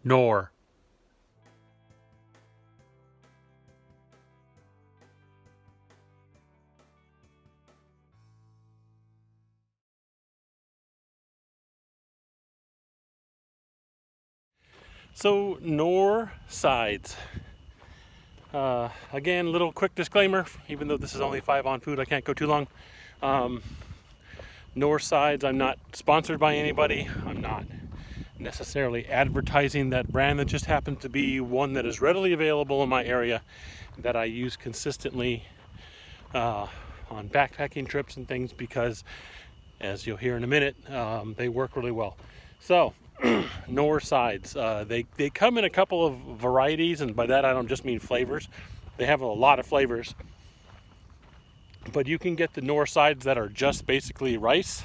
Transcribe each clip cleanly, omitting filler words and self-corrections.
Knorr. So Knorr sides. Again, little quick disclaimer, even though this is only 5 on food, I can't go too long. Um, Knorr sides, I'm not sponsored by anybody. I'm not necessarily advertising that brand. That just happens to be one that is readily available in my area that I use consistently on backpacking trips and things because, as you'll hear in a minute, they work really well. So, Knorr sides. They come in a couple of varieties, and by that I don't just mean flavors. They have a lot of flavors. But you can get the Knorr sides that are just basically rice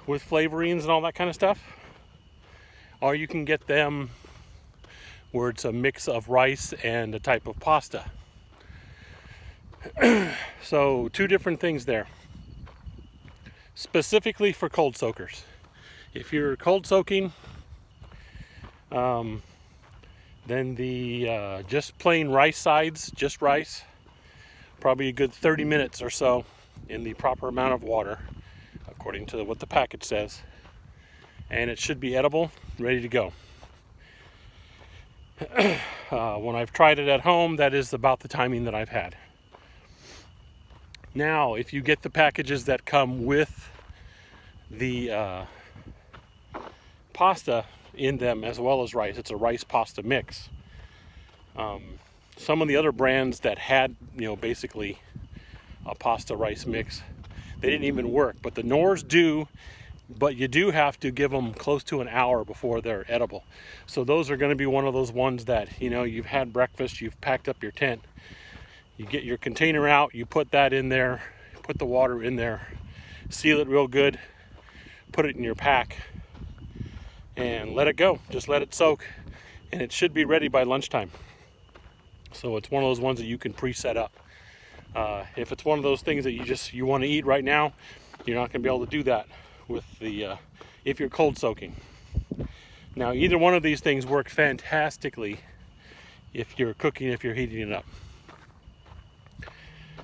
with flavorings and all that kind of stuff. Or you can get them where it's a mix of rice and a type of pasta. So, two different things there. Specifically for cold soakers. If you're cold soaking, then the just plain rice sides, just rice, probably a good 30 minutes or so in the proper amount of water, according to what the package says. And it should be edible, ready to go. When I've tried it at home, that is about the timing that I've had. Now, if you get the packages that come with the pasta in them as well as rice, it's a rice pasta mix. Some of the other brands that had, basically a pasta rice mix, they didn't even work. But the Knorrs do, but you do have to give them close to an hour before they're edible. So those are going to be one of those ones that, you've had breakfast, you've packed up your tent, you get your container out, you put that in there, put the water in there, seal it real good, put it in your pack, and let it go. Just let it soak, and it should be ready by lunchtime. So it's one of those ones that you can pre-set up. If it's one of those things that you want to eat right now, you're not going to be able to do that with the if you're cold soaking. Now, either one of these things work fantastically if you're cooking, if you're heating it up.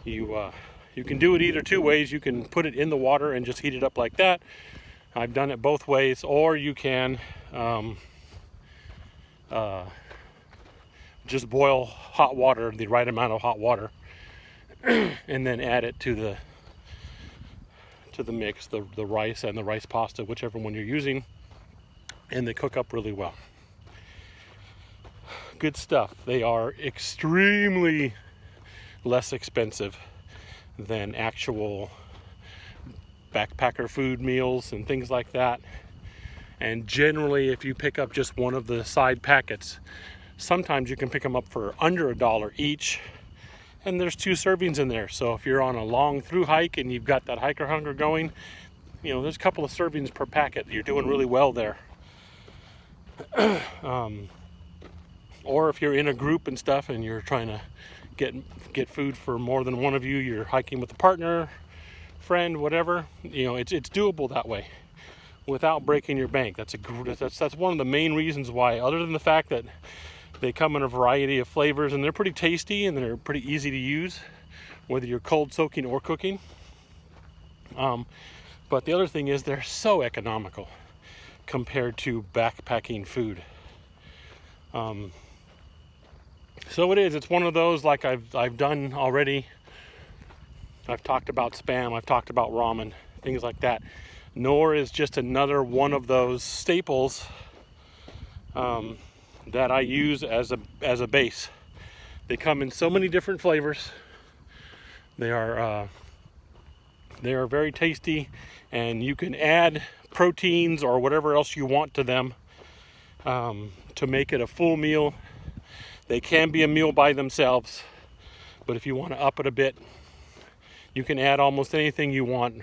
You can do it either two ways. You can put it in the water and just heat it up like that. I've done it both ways. Or you can just boil hot water, the right amount of hot water, and then add it to the mix, the rice and the rice pasta, whichever one you're using, and they cook up really well. Good stuff. They are extremely less expensive than actual backpacker food meals and things like that. And generally, if you pick up just one of the side packets, sometimes you can pick them up for under $1 each, and there's 2 servings in there. So if you're on a long through hike and you've got that hiker hunger going, there's a couple of servings per packet. You're doing really well there. Or if you're in a group and stuff and you're trying to get food for more than one of you, you're hiking with a partner, friend, whatever, it's doable that way without breaking your bank. That's one of the main reasons why, other than the fact that they come in a variety of flavors and they're pretty tasty and they're pretty easy to use, whether you're cold soaking or cooking. But the other thing is they're so economical compared to backpacking food. So it's one of those, like I've done already. I've talked about Spam, I've talked about ramen, things like that. Knorr is just another one of those staples that I use as a base. They come in so many different flavors. They are very tasty, and you can add proteins or whatever else you want to them to make it a full meal. They can be a meal by themselves, but if you want to up it a bit, you can add almost anything you want,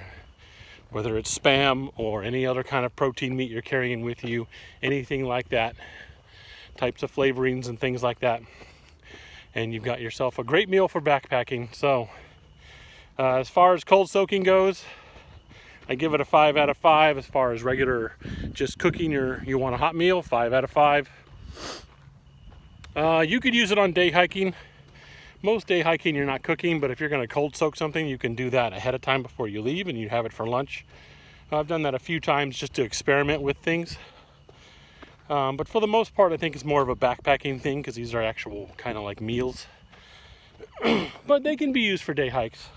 whether it's Spam or any other kind of protein meat you're carrying with you, anything like that, types of flavorings and things like that, and you've got yourself a great meal for backpacking. So as far as cold soaking goes, I give it a 5 out of 5 as far as regular, just cooking you want a hot meal, 5 out of 5. You could use it on day hiking. Most day hiking you're not cooking, but if you're going to cold soak something, you can do that ahead of time before you leave and you have it for lunch. I've done that a few times just to experiment with things. But for the most part, I think it's more of a backpacking thing because these are actual kind of like meals. But they can be used for day hikes.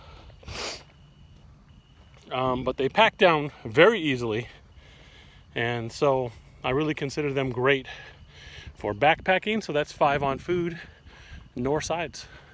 But they pack down very easily. And so I really consider them great for backpacking. So that's 5 on food, Knorr sides.